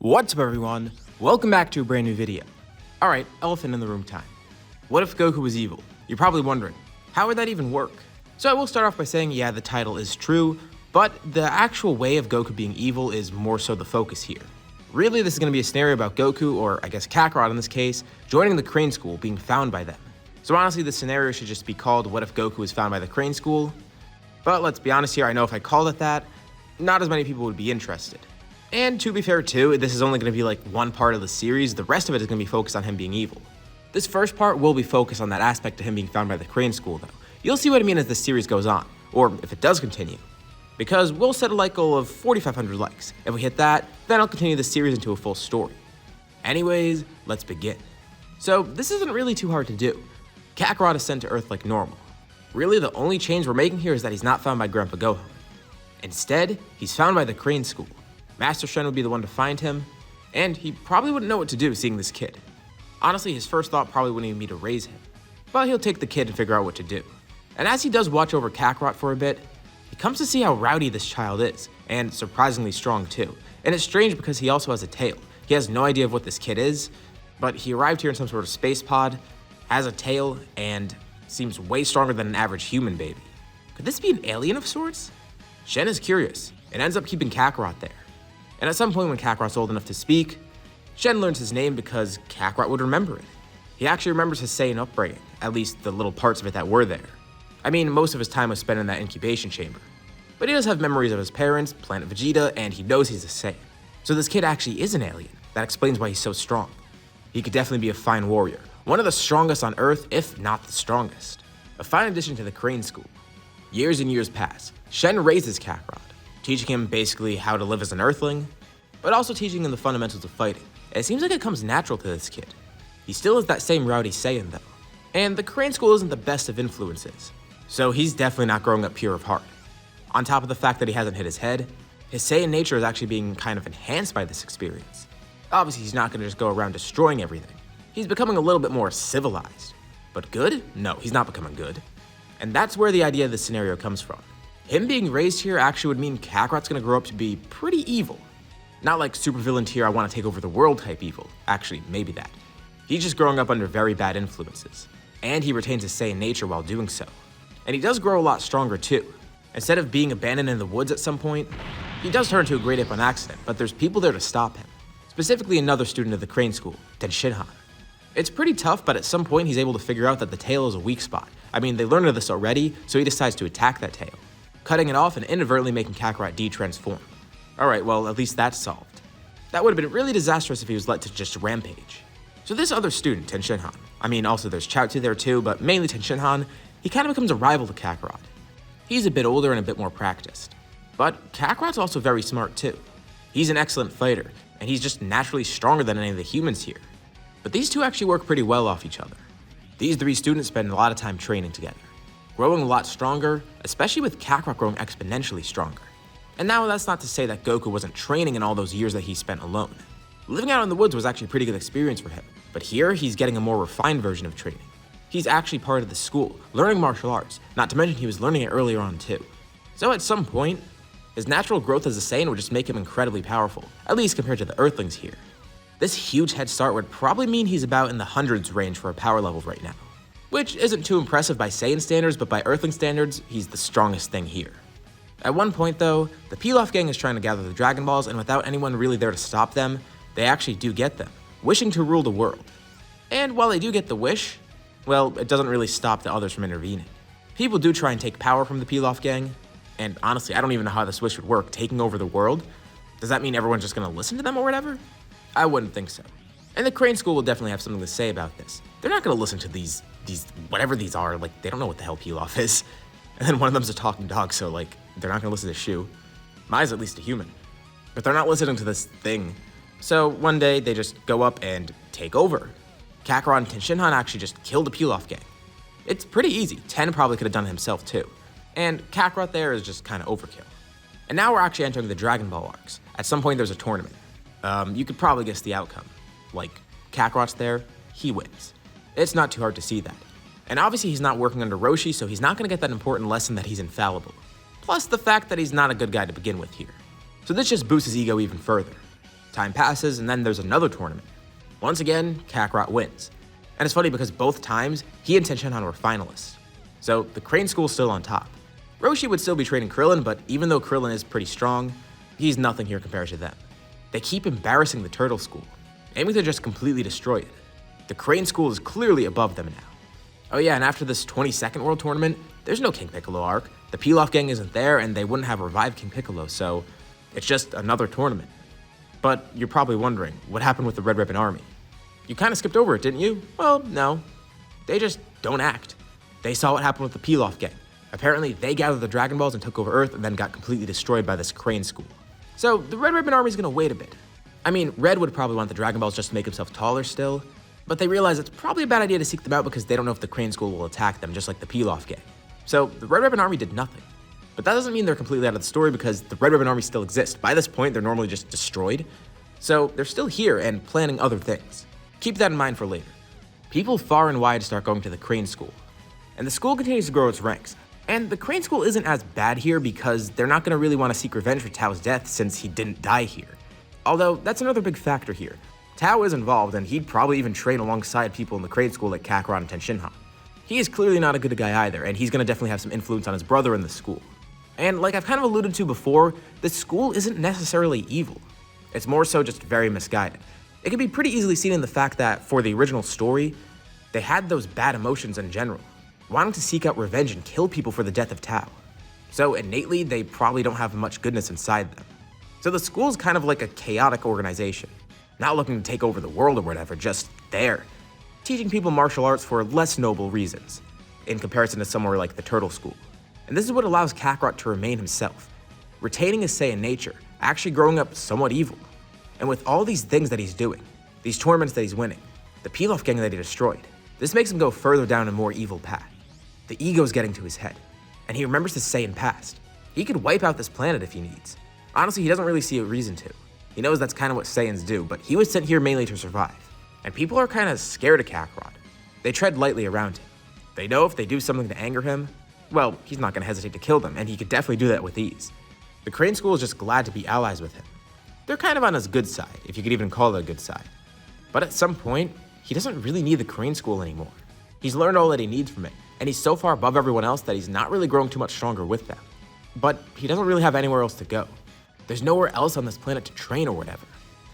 What's up everyone? Welcome back to a brand new video. Alright, elephant in the room time. What if Goku was evil? You're probably wondering, how would that even work? So I will start off by saying, yeah, the title is true, but the actual way of Goku being evil is more so the focus here. Really, this is going to be a scenario about Goku, or I guess Kakarot in this case, joining the Crane School, being found by them. So honestly, the scenario should just be called What If Goku Was Found by the Crane School? But let's be honest here, I know if I called it that, not as many people would be interested. And to be fair too, this is only going to be like one part of the series, the rest of it is going to be focused on him being evil. This first part will be focused on that aspect of him being found by the Crane School though. You'll see what I mean as the series goes on, or if it does continue. Because we'll set a like goal of 4,500 likes. If we hit that, then I'll continue the series into a full story. Anyways, let's begin. So this isn't really too hard to do. Kakarot is sent to Earth like normal. Really the only change we're making here is that he's not found by Grandpa Gohan. Instead, he's found by the Crane School. Master Shen would be the one to find him, and he probably wouldn't know what to do seeing this kid. Honestly, his first thought probably wouldn't even be to raise him, but he'll take the kid and figure out what to do. And as he does watch over Kakarot for a bit, he comes to see how rowdy this child is, and surprisingly strong too. And it's strange because he also has a tail. He has no idea of what this kid is, but he arrived here in some sort of space pod, has a tail, and seems way stronger than an average human baby. Could this be an alien of sorts? Shen is curious, and ends up keeping Kakarot there. And at some point when Kakarot's old enough to speak, Shen learns his name because Kakarot would remember it. He actually remembers his Saiyan upbringing, at least the little parts of it that were there. I mean, most of his time was spent in that incubation chamber. But he does have memories of his parents, Planet Vegeta, and he knows he's a Saiyan. So this kid actually is an alien. That explains why he's so strong. He could definitely be a fine warrior, one of the strongest on Earth, if not the strongest. A fine addition to the Crane School. Years and years pass. Shen raises Kakarot, teaching him basically how to live as an Earthling, but also teaching him the fundamentals of fighting. And it seems like it comes natural to this kid. He still is that same rowdy Saiyan though. And the Crane School isn't the best of influences, so he's definitely not growing up pure of heart. On top of the fact that he hasn't hit his head, his Saiyan nature is actually being kind of enhanced by this experience. Obviously he's not going to just go around destroying everything. He's becoming a little bit more civilized. But good? No, he's not becoming good. And that's where the idea of this scenario comes from. Him being raised here actually would mean Kakarot's gonna grow up to be pretty evil. Not like supervillain tier I want to take over the world type evil. Actually, maybe that. He's just growing up under very bad influences. And he retains his Saiyan nature while doing so. And he does grow a lot stronger too. Instead of being abandoned in the woods at some point, he does turn into a great ape on accident, but there's people there to stop him. Specifically another student of the Crane School, Tenshinhan. It's pretty tough, but at some point he's able to figure out that the tail is a weak spot. I mean, they learned of this already, so he decides to attack that tail, cutting it off and inadvertently making Kakarot de-transform. Alright, well, at least that's solved. That would have been really disastrous if he was let to just rampage. So this other student, Tenshinhan, I mean, also there's Chaozu there too, but mainly Tenshinhan, he kind of becomes a rival to Kakarot. He's a bit older and a bit more practiced. But Kakarot's also very smart too. He's an excellent fighter, and he's just naturally stronger than any of the humans here. But these two actually work pretty well off each other. These three students spend a lot of time training together, growing a lot stronger, especially with Kakarot growing exponentially stronger. And now that's not to say that Goku wasn't training in all those years that he spent alone. Living out in the woods was actually a pretty good experience for him, but here he's getting a more refined version of training. He's actually part of the school, learning martial arts, not to mention he was learning it earlier on too. So at some point, his natural growth as a Saiyan would just make him incredibly powerful, at least compared to the Earthlings here. This huge head start would probably mean he's about in the hundreds range for a power level right now. Which isn't too impressive by Saiyan standards, but by Earthling standards, he's the strongest thing here. At one point though, the Pilaf gang is trying to gather the Dragon Balls, and without anyone really there to stop them, they actually do get them, wishing to rule the world. And while they do get the wish, well, it doesn't really stop the others from intervening. People do try and take power from the Pilaf gang, and honestly, I don't even know how this wish would work, taking over the world. Does that mean everyone's just gonna listen to them or whatever? I wouldn't think so. And the Crane School will definitely have something to say about this. They're not gonna listen to these whatever these are, like, they don't know what the hell Pilaf is. And then one of them's a talking dog, so like, they're not gonna listen to Shu. Mai's at least a human. But they're not listening to this thing. So one day, they just go up and take over. Kakarot and Tenshinhan actually just killed the Pilaf gang. It's pretty easy. Ten probably could have done it himself too. And Kakarot there is just kind of overkill. And now we're actually entering the Dragon Ball arcs. At some point, there's a tournament. You could probably guess the outcome. Like, Kakarot's there, he wins. It's not too hard to see that. And obviously he's not working under Roshi, so he's not going to get that important lesson that he's infallible. Plus the fact that he's not a good guy to begin with here. So this just boosts his ego even further. Time passes, and then there's another tournament. Once again, Kakarot wins. And it's funny because both times, he and Tenshinhan were finalists. So the Crane School's still on top. Roshi would still be training Krillin, but even though Krillin is pretty strong, he's nothing here compared to them. They keep embarrassing the Turtle School, aiming to just completely destroy it. The Crane School is clearly above them now. Oh yeah, and after this 22nd World Tournament, there's no King Piccolo arc. The Pilaf gang isn't there, and they wouldn't have revived King Piccolo, so it's just another tournament. But you're probably wondering, what happened with the Red Ribbon Army? You kind of skipped over it, didn't you? Well, no. They just don't act. They saw what happened with the Pilaf gang. Apparently, they gathered the Dragon Balls and took over Earth and then got completely destroyed by this Crane School. So the Red Ribbon Army's gonna wait a bit. I mean, Red would probably want the Dragon Balls just to make himself taller still, but they realize it's probably a bad idea to seek them out because they don't know if the Crane School will attack them, just like the Pilaf gang. So the Red Ribbon Army did nothing. But that doesn't mean they're completely out of the story because the Red Ribbon Army still exists. By this point, they're normally just destroyed. So they're still here and planning other things. Keep that in mind for later. People far and wide start going to the Crane School, and the school continues to grow its ranks. And the Crane School isn't as bad here because they're not going to really want to seek revenge for Tao's death since he didn't die here. Although, that's another big factor here. Tao is involved, and he'd probably even train alongside people in the Crane School like Kakarot and Tenshinhan. He is clearly not a good guy either, and he's going to definitely have some influence on his brother in the school. And like I've kind of alluded to before, the school isn't necessarily evil. It's more so just very misguided. It can be pretty easily seen in the fact that, for the original story, they had those bad emotions in general, wanting to seek out revenge and kill people for the death of Tao. So innately, they probably don't have much goodness inside them. So the school's kind of like a chaotic organization, not looking to take over the world or whatever, just there, teaching people martial arts for less noble reasons, in comparison to somewhere like the Turtle School. And this is what allows Kakarot to remain himself, retaining his Saiyan nature, actually growing up somewhat evil. And with all these things that he's doing, these tournaments that he's winning, the Pilaf gang that he destroyed, this makes him go further down a more evil path. The ego's getting to his head, and he remembers his Saiyan past. He could wipe out this planet if he needs. Honestly, he doesn't really see a reason to. He knows that's kind of what Saiyans do, but he was sent here mainly to survive. And people are kind of scared of Kakarot. They tread lightly around him. They know if they do something to anger him, well, he's not going to hesitate to kill them, and he could definitely do that with ease. The Crane School is just glad to be allies with him. They're kind of on his good side, if you could even call it a good side. But at some point, he doesn't really need the Crane School anymore. He's learned all that he needs from it, and he's so far above everyone else that he's not really growing too much stronger with them. But he doesn't really have anywhere else to go. There's nowhere else on this planet to train or whatever,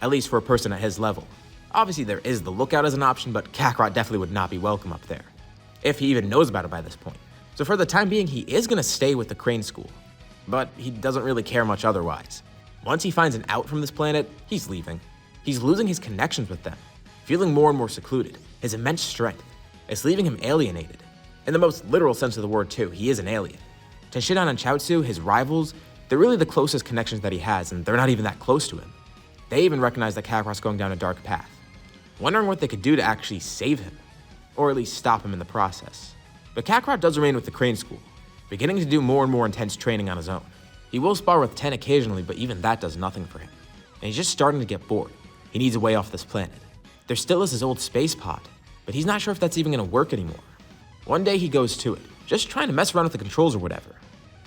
at least for a person at his level. Obviously there is the Lookout as an option, but Kakarot definitely would not be welcome up there, if he even knows about it by this point. So for the time being, he is going to stay with the Crane School, but he doesn't really care much otherwise. Once he finds an out from this planet, he's leaving. He's losing his connections with them, feeling more and more secluded. His immense strength is leaving him alienated. In the most literal sense of the word too, he is an alien. Tenshinhan and Chaozu, his rivals, they're really the closest connections that he has, and they're not even that close to him. They even recognize that Kakarot's going down a dark path, wondering what they could do to actually save him, or at least stop him in the process. But Kakarot does remain with the Crane School, beginning to do more and more intense training on his own. He will spar with Ten occasionally, but even that does nothing for him. And he's just starting to get bored. He needs a way off this planet. There still is his old space pod, but he's not sure if that's even going to work anymore. One day he goes to it, just trying to mess around with the controls or whatever.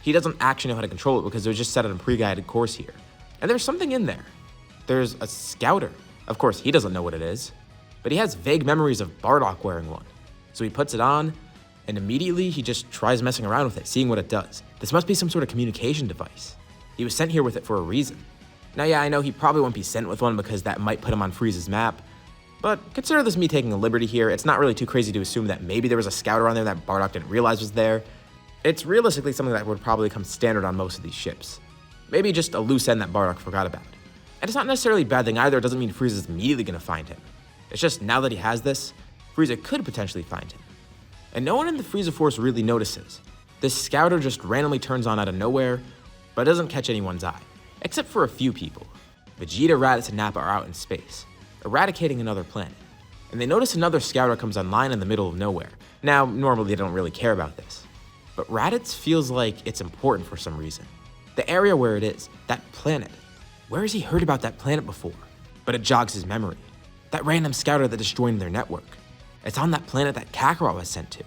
He doesn't actually know how to control it because it was just set on a pre-guided course here. And there's something in there. There's a scouter. Of course, he doesn't know what it is, but he has vague memories of Bardock wearing one. So he puts it on, and immediately he just tries messing around with it, seeing what it does. This must be some sort of communication device. He was sent here with it for a reason. Now yeah, I know he probably won't be sent with one because that might put him on Frieza's map, but consider this me taking a liberty here. It's not really too crazy to assume that maybe there was a scouter on there that Bardock didn't realize was there. It's realistically something that would probably come standard on most of these ships. Maybe just a loose end that Bardock forgot about. And it's not necessarily a bad thing either. It doesn't mean Frieza's immediately going to find him. It's just now that he has this, Frieza could potentially find him. And no one in the Frieza Force really notices. This scouter just randomly turns on out of nowhere, but it doesn't catch anyone's eye, except for a few people. Vegeta, Raditz, and Nappa are out in space, eradicating another planet. And they notice another scouter comes online in the middle of nowhere. Now, normally they don't really care about this, but Raditz feels like it's important for some reason. The area where it is, that planet. Where has he heard about that planet before? But it jogs his memory. That random scouter that destroyed their network. It's on that planet that Kakarot was sent to.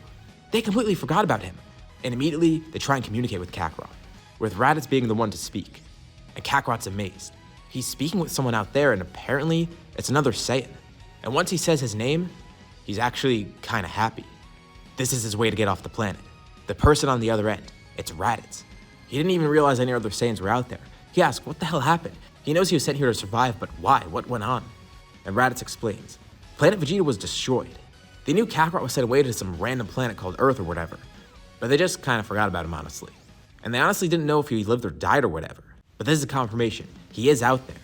They completely forgot about him, and immediately they try and communicate with Kakarot, with Raditz being the one to speak. And Kakarot's amazed. He's speaking with someone out there, and apparently it's another Saiyan. And once he says his name, he's actually kind of happy. This is his way to get off the planet. The person on the other end, it's Raditz. He didn't even realize any other Saiyans were out there. He asked, what the hell happened? He knows he was sent here to survive, but why? What went on? And Raditz explains, Planet Vegeta was destroyed. They knew Kakarot was sent away to some random planet called Earth or whatever, but they just kind of forgot about him, honestly. And they honestly didn't know if he lived or died or whatever. But this is a confirmation. He is out there,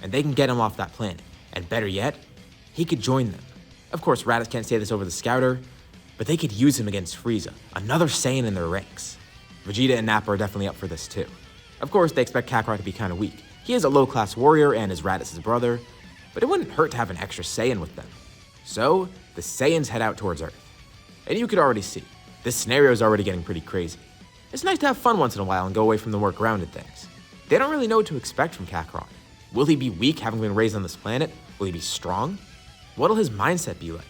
and they can get him off that planet. And better yet, he could join them. Of course, Raditz can't say this over the scouter, but they could use him against Frieza, another Saiyan in their ranks. Vegeta and Nappa are definitely up for this too. Of course, they expect Kakarot to be kind of weak. He is a low-class warrior and is Raditz's brother, but it wouldn't hurt to have an extra Saiyan with them. So, the Saiyans head out towards Earth. And you could already see, this scenario is already getting pretty crazy. It's nice to have fun once in a while and go away from the more grounded things. They don't really know what to expect from Kakarot. Will he be weak having been raised on this planet? Will he be strong? What'll his mindset be like?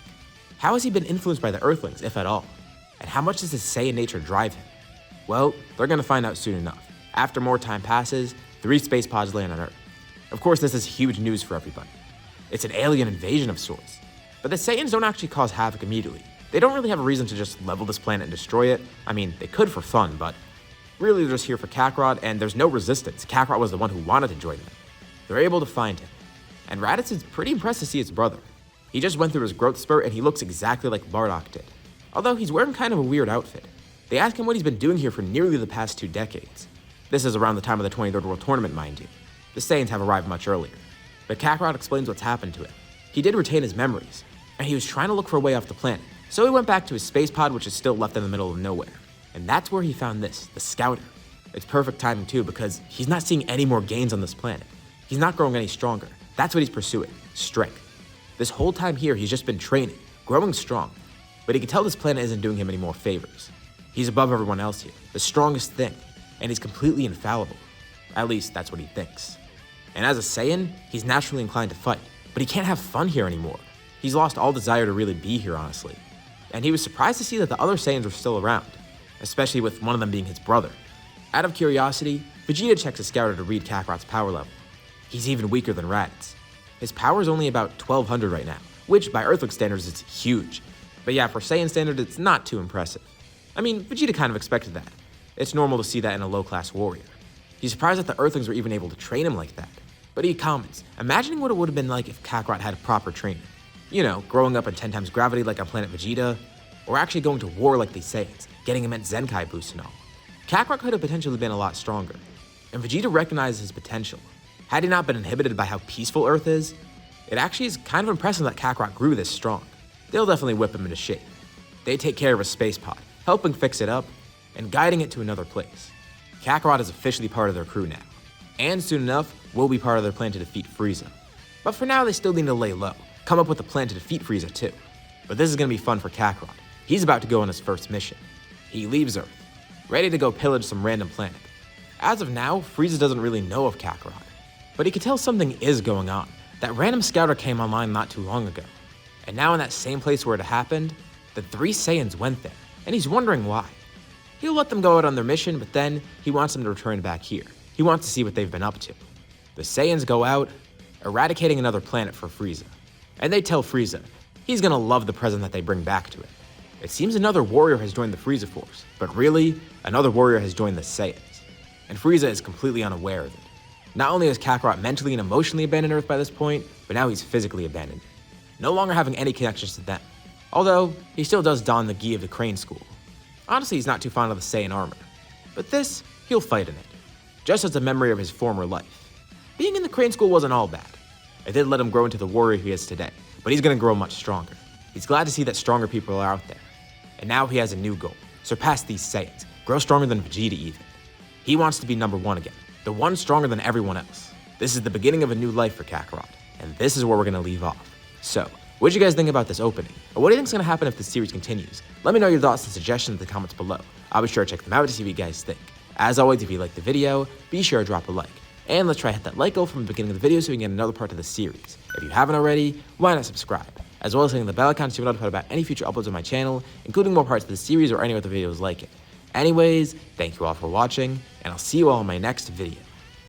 How has he been influenced by the Earthlings, if at all? And how much does his Saiyan nature drive him? Well, they're gonna find out soon enough. After more time passes, 3 space pods land on Earth. Of course, this is huge news for everybody. It's an alien invasion of sorts. But the Saiyans don't actually cause havoc immediately. They don't really have a reason to just level this planet and destroy it. I mean, they could for fun, but really they're just here for Kakarot, and there's no resistance. Kakarot was the one who wanted to join them. They're able to find him. And Raditz is pretty impressed to see his brother. He just went through his growth spurt and he looks exactly like Bardock did. Although he's wearing kind of a weird outfit. They ask him what he's been doing here for nearly the past 2 decades. This is around the time of the 23rd World Tournament, mind you. The Saiyans have arrived much earlier. But Kakarot explains what's happened to him. He did retain his memories, and he was trying to look for a way off the planet. So he went back to his space pod, which is still left in the middle of nowhere. And that's where he found this, the Scouter. It's perfect timing too, because he's not seeing any more gains on this planet. He's not growing any stronger. That's what he's pursuing, strength. This whole time here, he's just been training, growing strong. But he can tell this planet isn't doing him any more favors. He's above everyone else here, the strongest thing, and he's completely infallible. At least, that's what he thinks. And as a Saiyan, he's naturally inclined to fight, but he can't have fun here anymore. He's lost all desire to really be here, honestly. And he was surprised to see that the other Saiyans were still around, especially with one of them being his brother. Out of curiosity, Vegeta checks his scouter to read Kakarot's power level. He's even weaker than Raditz. His power is only about 1200 right now, which by Earthling standards is huge. But yeah, for Saiyan standards, it's not too impressive. I mean, Vegeta kind of expected that. It's normal to see that in a low-class warrior. He's surprised that the Earthlings were even able to train him like that. But he comments, imagining what it would have been like if Kakarot had proper training. You know, growing up in 10 times gravity like on planet Vegeta, or actually going to war like these Saiyans, getting immense Zenkai boosts and all. Kakarot could have potentially been a lot stronger, and Vegeta recognizes his potential. Had he not been inhibited by how peaceful Earth is, it actually is kind of impressive that Kakarot grew this strong. They'll definitely whip him into shape. They take care of his space pod, helping fix it up, and guiding it to another place. Kakarot is officially part of their crew now, and soon enough will be part of their plan to defeat Frieza. But for now, they still need to lay low, come up with a plan to defeat Frieza too. But this is going to be fun for Kakarot. He's about to go on his first mission. He leaves Earth, ready to go pillage some random planet. As of now, Frieza doesn't really know of Kakarot, but he can tell something is going on. That random scouter came online not too long ago, and now in that same place where it happened, the 3 Saiyans went there, and he's wondering why. He'll let them go out on their mission, but then he wants them to return back here. He wants to see what they've been up to. The Saiyans go out, eradicating another planet for Frieza. And they tell Frieza he's gonna love the present that they bring back to it. It seems another warrior has joined the Frieza force, but really, another warrior has joined the Saiyans. And Frieza is completely unaware of it. Not only has Kakarot mentally and emotionally abandoned Earth by this point, but now he's physically abandoned it, no longer having any connections to them. Although, he still does don the gi of the Crane School. Honestly, he's not too fond of the Saiyan armor, but this, he'll fight in it, just as a memory of his former life. Being in the Crane School wasn't all bad. It did let him grow into the warrior he is today, but he's gonna grow much stronger. He's glad to see that stronger people are out there. And now he has a new goal, surpass these Saiyans, grow stronger than Vegeta even. He wants to be number 1 again, the one stronger than everyone else. This is the beginning of a new life for Kakarot, and this is where we're gonna leave off. So, what did you guys think about this opening? Or what do you think is gonna happen if the series continues? Let me know your thoughts and suggestions in the comments below. I'll be sure to check them out to see what you guys think. As always, if you liked the video, be sure to drop a like. And let's try to hit that like goal from the beginning of the video so we can get another part of the series. If you haven't already, why not subscribe? As well as hitting the bell icon so you're notified about any future uploads on my channel, including more parts of the series or any other videos like it. Anyways, thank you all for watching, and I'll see you all in my next video.